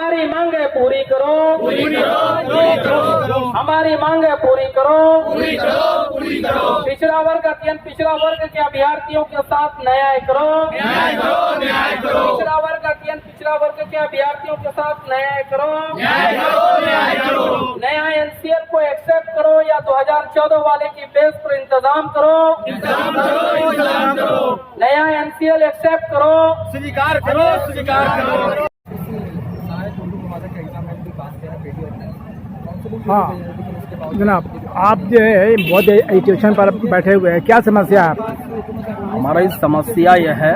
हमारी मांगे पूरी करो, हमारी मांगे पूरी करो। पिछड़ा वर्ग अत्यंत पिछड़ा वर्ग के अभ्यर्थियों के साथ न्याय करो, पिछड़ा वर्ग अत्यंत पिछड़ा वर्ग के अभ्यर्थियों के साथ न्याय करो। नया एनसीएल को एक्सेप्ट करो या 2014 वाले की बेस पर इंतजाम करो, नया एनसीएल एक्सेप्ट करो, स्वीकार करो, स्वीकार करो। हाँ जनाब, आप जो है बहुत एजुकेशन पर बैठे हुए हैं, क्या समस्या है आपकी? हमारी समस्या यह है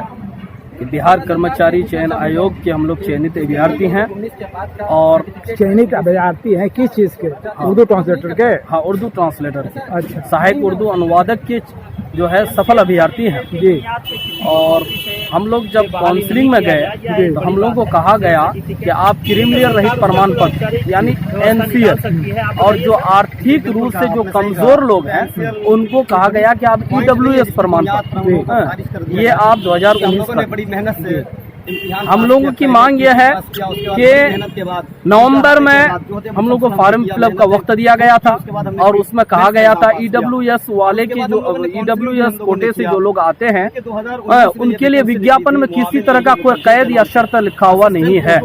कि बिहार कर्मचारी चयन आयोग के हम लोग चयनित अभ्यर्थी हैं और चयनित अभ्यर्थी हैं किस चीज़ के? उर्दू ट्रांसलेटर के? हाँ, उर्दू ट्रांसलेटर के। अच्छा, सहायक उर्दू अनुवादक के जो है सफल अभ्यर्थी हैं जी। और हम लोग जब काउंसलिंग में गए तो हम लोगों को कहा गया कि आप क्रीमिलियर रहित प्रमाण पत्र यानी एनसीएल और जो आर्थिक रूप से जो कमजोर लोग हैं उनको कहा गया कि आप ईडब्ल्यूएस प्रमाण पत्र ये आप 2019 में बड़ी मेहनत से हम लोगों की मांग यह है कि नवंबर में हम लोग को फॉर्म फिलअप का वक्त दिया गया था और उसमें कहा गया था ईडब्ल्यूएस वाले की जो ईडब्ल्यूएस कोटे से जो लोग आते हैं उनके लिए विज्ञापन में किसी तरह का कोई कैद या शर्त लिखा हुआ नहीं है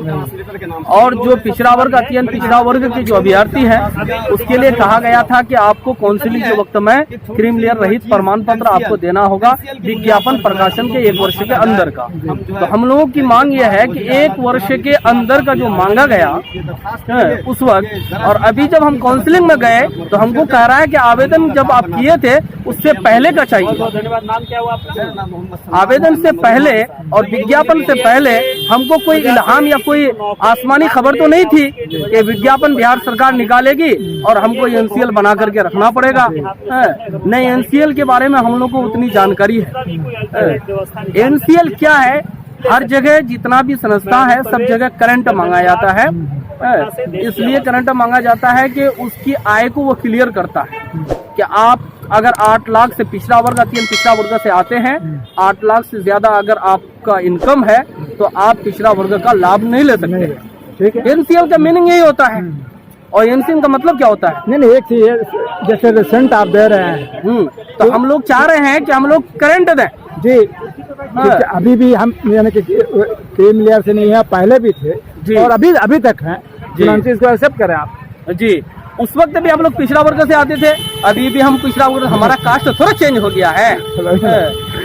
और जो पिछड़ा वर्ग अत्यंत पिछड़ा वर्ग के जो अभ्यर्थी हैं उसके लिए कहा गया था कि आपको काउंसिलिंग के वक्त में क्रीमिलियर रहित प्रमाण पत्र आपको देना होगा विज्ञापन प्रकाशन के 1 वर्ष के अंदर का। तो हम लोगों की मांग यह है कि 1 वर्ष के अंदर का जो मांगा गया उस वक्त और अभी जब हम काउंसलिंग में गए तो हमको कह रहा है कि आवेदन जब आप किए थे उससे पहले का चाहिए। धन्यवाद। नाम क्या हुआ आपका? आवेदन से पहले और विज्ञापन से पहले हमको कोई इल्हाम या कोई आसमानी खबर तो नहीं थी कि विज्ञापन बिहार सरकार निकालेगी और हमको एनसीएल बना करके रखना पड़ेगा। नहीं, एनसीएल के बारे में हम लोग को उतनी जानकारी है। एनसीएल क्या है, हर जगह जितना भी संस्था है सब जगह करंट मांगा जाता है, इसलिए करंट मांगा जाता है कि उसकी आय को वो क्लियर करता है कि आप अगर 8 लाख से पिछड़ा वर्ग अत्यंत पिछड़ा वर्ग से आते हैं, 8 लाख से ज्यादा अगर आपका इनकम है तो आप पिछड़ा वर्ग का लाभ नहीं ले सकते। ठीक है, एनसीएल का मीनिंग यही होता है। और एनसीएल का मतलब क्या होता है? नहीं एक चीज जैसे रिसेंट आप दे रहे हैं तो हम लोग चाह रहे हैं कि हम लोग करंट दें जी। अभी भी हम यानी कि क्रीमिलियर से नहीं है, पहले भी थे जी और अभी तक हैं, इसको एक्सेप्ट करें आप जी। उस वक्त भी हम लोग पिछड़ा वर्ग से आते थे, अभी भी हम पिछड़ा वर्ग, हमारा कास्ट थोड़ा चेंज हो गया है।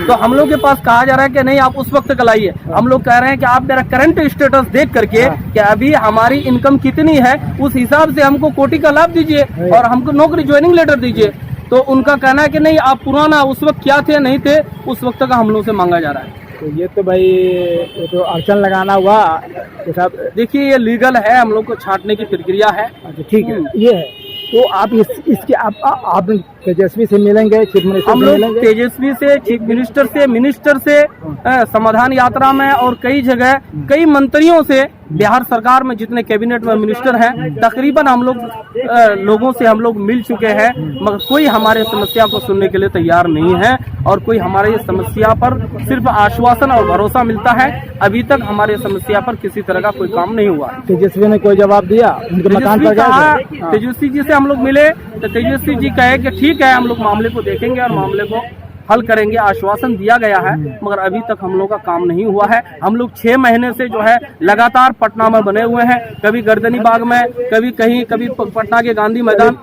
तो हम लोग के पास कहा जा रहा है कि नहीं आप उस वक्त का लाइए। हम लोग कह रहे हैं कि आप मेरा करंट स्टेटस देख करके कि अभी हमारी इनकम कितनी है उस हिसाब से हमको कोटी का लाभ दीजिए और हमको नौकरी ज्वाइनिंग लेटर दीजिए। तो उनका कहना है कि नहीं आप पुराना उस वक्त क्या थे नहीं थे उस वक्त का हम लोग से मांगा जा रहा है। तो ये तो भाई ये तो अड़चन लगाना हुआ कि साहब। देखिए ये लीगल है, हम लोग को छांटने की प्रक्रिया है। अच्छा ठीक है, ये है। तो आप इसके आप तेजस्वी से मिलेंगे, चीफ मिनिस्टर हम से लोग मिलेंगे? तेजस्वी से, चीफ मिनिस्टर से समाधान यात्रा में और कई जगह कई मंत्रियों से बिहार सरकार में जितने कैबिनेट में मिनिस्टर हैं तकरीबन हम लोग लोगों से हम लोग मिल चुके हैं, मगर कोई हमारे समस्या को सुनने के लिए तैयार नहीं है और कोई हमारे समस्या पर सिर्फ आश्वासन और भरोसा मिलता है। अभी तक हमारे समस्या पर किसी तरह का कोई काम नहीं हुआ। तेजस्वी ने कोई जवाब दिया? उनके मकान पर गए? तेजस्वी जी से हम लोग मिले तो तेजस्वी जी कहे कि ठीक है हम लोग मामले को देखेंगे और मामले को हल करेंगे, आश्वासन दिया गया है, मगर अभी तक हम लोग का काम नहीं हुआ है। हम लोग 6 महीने से जो है लगातार पटना में बने हुए हैं, कभी गर्दनी बाग में, कभी कहीं, कभी पटना के गांधी मैदान।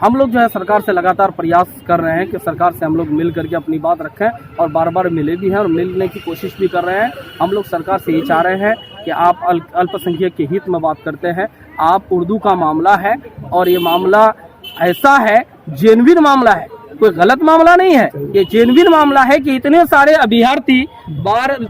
हम लोग जो है सरकार से लगातार प्रयास कर रहे हैं कि सरकार से हम लोग मिल करके अपनी बात रखें और बार बार मिले भी हैं और मिलने की कोशिश भी कर रहे हैं। हम लोग सरकार से ये चाह रहे हैं कि आप अल्पसंख्यक के हित में बात करते हैं। आप उर्दू का मामला है और ये मामला ऐसा है, जेन्युइन मामला है, कोई गलत मामला नहीं है, ये जेन्युइन मामला है कि इतने सारे अभ्यर्थी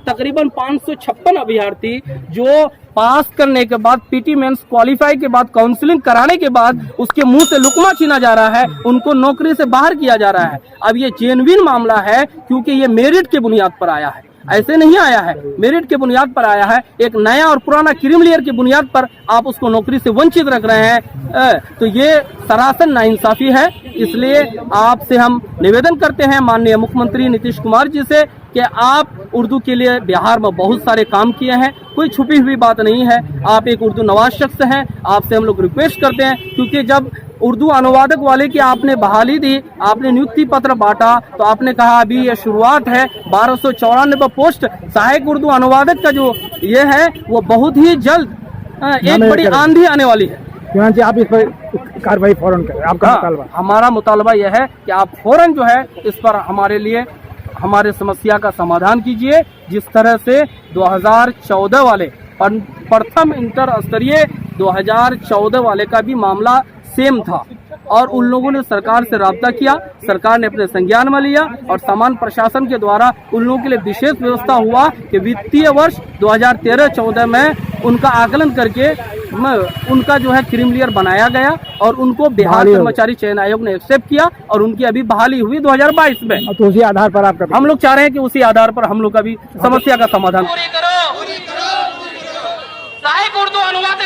तकरीबन 556 अभ्यर्थी जो पास करने के बाद पीटी मेंस क्वालिफाई के बाद काउंसलिंग कराने के बाद उसके मुंह से लुकमा छीना जा रहा है, उनको नौकरी से बाहर किया जा रहा है। अब ये जेन्युइन मामला है क्योंकि ये मेरिट के बुनियाद पर आया है, ऐसे नहीं आया है, मेरिट के बुनियाद पर आया है। एक नया और पुराना क्रीमिलियर की बुनियाद पर आप उसको नौकरी से वंचित रख रहे हैं, तो ये सरासर नाइंसाफी है। इसलिए आपसे हम निवेदन करते हैं माननीय मुख्यमंत्री नीतीश कुमार जी से कि आप उर्दू के लिए बिहार में बहुत सारे काम किए हैं, कोई छुपी हुई बात नहीं है। आप एक उर्दू नवाज शख्स हैं, आपसे हम लोग रिक्वेस्ट करते हैं, क्योंकि जब उर्दू अनुवादक वाले की आपने बहाली दी, आपने नियुक्ति पत्र बांटा, तो आपने कहा अभी ये शुरुआत है। 1294 पोस्ट सहायक उर्दू अनुवादक का जो ये है वो बहुत ही जल्द एक बड़ी आंधी आने वाली है। चुनाव जी आप इस पर कार्रवाई फौरन करें, आपका मुतालबा। हमारा मुतालबा यह है कि आप फौरन जो है इस पर हमारे लिए हमारे समस्या का समाधान कीजिए। जिस तरह से 2014 वाले प्रथम इंटर स्तरीय 2014 वाले का भी मामला सेम था और उन लोगों ने सरकार से राब्ता किया, सरकार ने अपने संज्ञान में लिया और सामान्य प्रशासन के द्वारा उन लोगों के लिए विशेष व्यवस्था हुआ कि वित्तीय वर्ष 2013-14 में उनका आकलन करके उनका जो है क्रीमिलियर बनाया गया और उनको बिहार कर्मचारी चयन आयोग ने एक्सेप्ट किया और उनकी अभी बहाली हुई 2022 में। तो उसी आधार पर आपका हम लोग चाह रहे हैं कि उसी आधार पर हम लोग का भी समस्या का समाधान। सहायक उर्दू अनुवादक